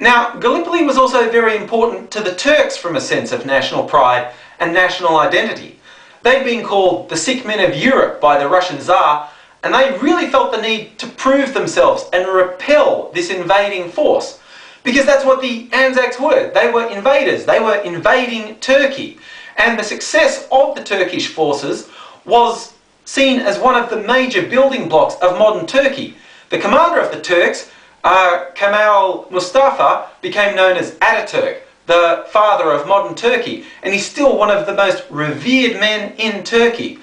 Now, Gallipoli was also very important to the Turks from a sense of national pride and national identity. They'd been called the sick men of Europe by the Russian Tsar, and they really felt the need to prove themselves and repel this invading force. Because that's what the ANZACs were. They were invaders. They were invading Turkey. And the success of the Turkish forces was seen as one of the major building blocks of modern Turkey. The commander of the Turks, Kemal Mustafa, became known as Ataturk, the father of modern Turkey, and he's still one of the most revered men in Turkey.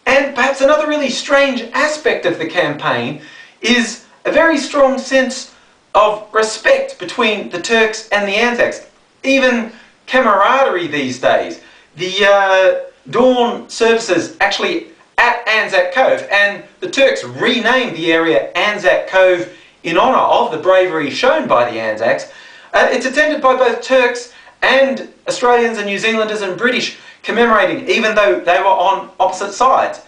And perhaps another really strange aspect of the campaign is a very strong sense of respect between the Turks and the ANZACs, even camaraderie these days. The dawn services actually at ANZAC Cove, and the Turks renamed the area ANZAC Cove in honour of the bravery shown by the ANZACs. It's attended by both Turks and Australians and New Zealanders and British commemorating, even though they were on opposite sides.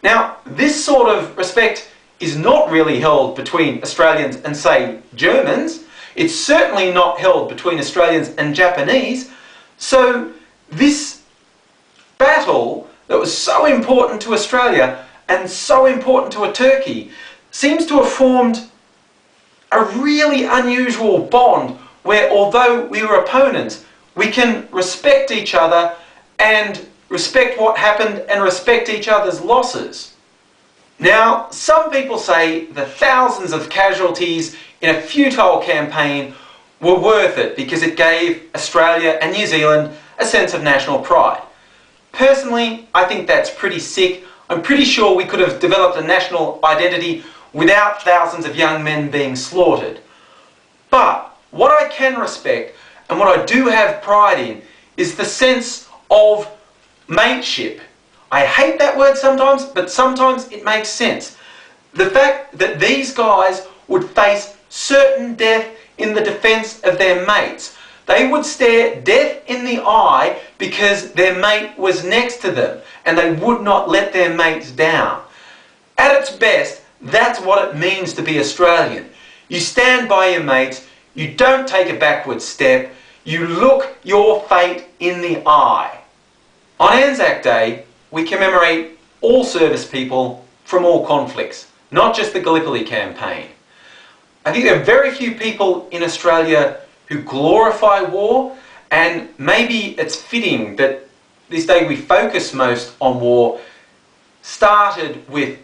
Now, this sort of respect is not really held between Australians and, say, Germans. It's certainly not held between Australians and Japanese. So this battle that was so important to Australia and so important to a Turkey seems to have formed a really unusual bond where, although we were opponents, we can respect each other and respect what happened and respect each other's losses. Now, some people say the thousands of casualties in a futile campaign were worth it because it gave Australia and New Zealand a sense of national pride. Personally, I think that's pretty sick. I'm pretty sure we could have developed a national identity without thousands of young men being slaughtered. But what I can respect and what I do have pride in is the sense of mateship. I hate that word sometimes, but sometimes it makes sense. The fact that these guys would face certain death in the defence of their mates. They would stare death in the eye because their mate was next to them, and they would not let their mates down. At its best, that's what it means to be Australian. You stand by your mates, you don't take a backward step, you look your fate in the eye. On ANZAC Day, we commemorate all service people from all conflicts, not just the Gallipoli campaign. I think there are very few people in Australia who glorify war, and maybe it's fitting that this day we focus most on war, started with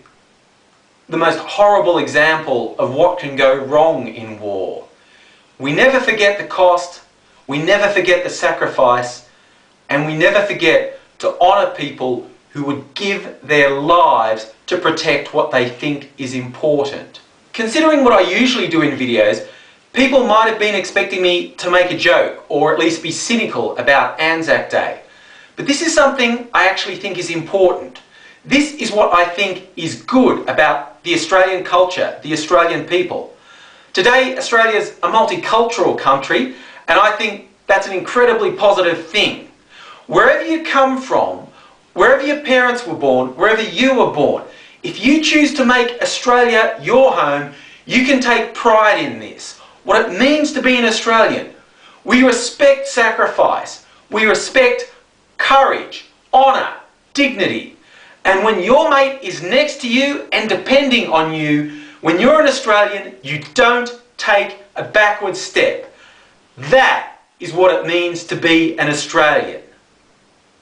the most horrible example of what can go wrong in war. We never forget the cost, we never forget the sacrifice, and we never forget to honour people who would give their lives to protect what they think is important. Considering what I usually do in videos, people might have been expecting me to make a joke or at least be cynical about ANZAC Day. But this is something I actually think is important. This is what I think is good about the Australian culture, the Australian people. Today, Australia's a multicultural country, and I think that's an incredibly positive thing. Wherever you come from, wherever your parents were born, wherever you were born, if you choose to make Australia your home, you can take pride in this. What it means to be an Australian. We respect sacrifice. We respect courage, honour, dignity. And when your mate is next to you and depending on you, when you're an Australian, you don't take a backward step. That is what it means to be an Australian.